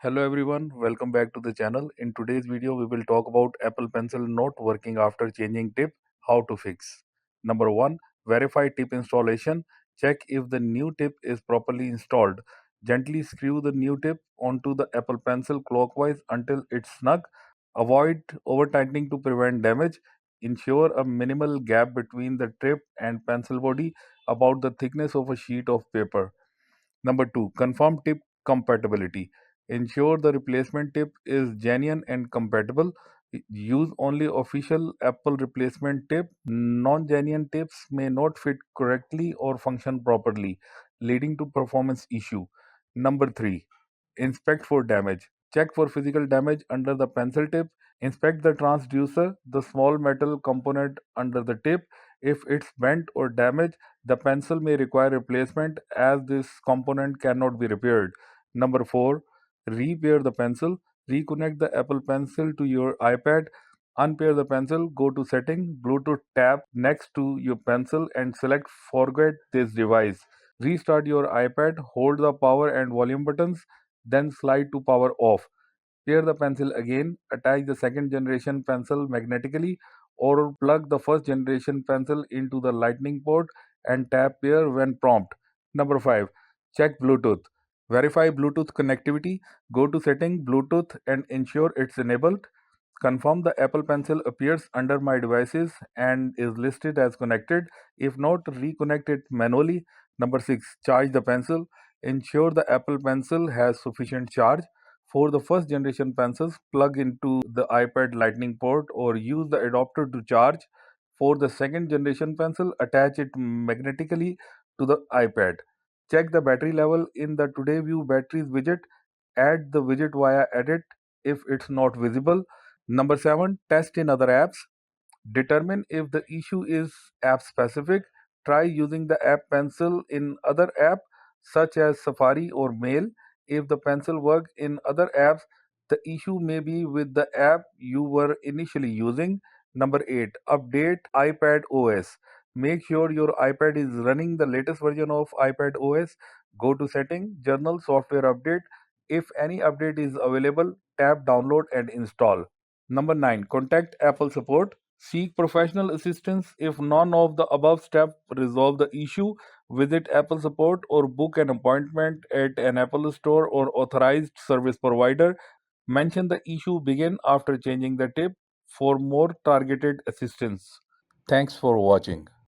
Hello everyone, welcome back to the channel. In today's video, we will talk about Apple Pencil not working after changing tip, how to fix. Number 1, verify tip installation. Check if the new tip is properly installed. Gently screw the new tip onto the Apple Pencil clockwise until it's snug. Avoid over tightening to prevent damage. Ensure a minimal gap between the tip and pencil body, about the thickness of a sheet of paper. Number 2, confirm tip compatibility. Ensure the replacement tip is genuine and compatible. Use only official Apple replacement tip. Non-genuine tips may not fit correctly or function properly, leading to performance issue. Number 3, inspect for damage. Check for physical damage under the pencil tip. Inspect the transducer, the small metal component under the tip. If it's bent or damaged, the pencil may require replacement as this component cannot be repaired. Number 4, repair the pencil. Reconnect the Apple Pencil to your iPad. Unpair the pencil, go to Setting, Bluetooth tab next to your pencil and select Forget this device. Restart your iPad, hold the power and volume buttons, then slide to power off. Pair the pencil again, attach the second generation pencil magnetically, or plug the first generation pencil into the lightning port and tap pair when prompt. Number 5, check Bluetooth. Verify Bluetooth connectivity. Go to Setting, Bluetooth and ensure it's enabled. Confirm the Apple Pencil appears under My Devices and is listed as connected. If not, reconnect it manually. Number 6, charge the pencil. Ensure the Apple Pencil has sufficient charge. For the first generation pencils, plug into the iPad Lightning port or use the adapter to charge. For the second generation pencil, attach it magnetically to the iPad. Check the battery level in the Today View Batteries widget. Add the widget via Edit if it's not visible. Number 7, test in other apps. Determine if the issue is app specific. Try using the app pencil in other app such as Safari or Mail. If the pencil works in other apps, the issue may be with the app you were initially using. Number 8, update iPad OS. Make sure your iPad is running the latest version of iPad OS. Go to Setting, Journal, Software Update. If any update is available, tap Download and install. Number 9, contact Apple support. Seek professional assistance if none of the above steps resolve the issue. Visit Apple support or book an appointment at an Apple store or authorized service provider. Mention the issue begin after changing the tip for more targeted assistance. Thanks for watching.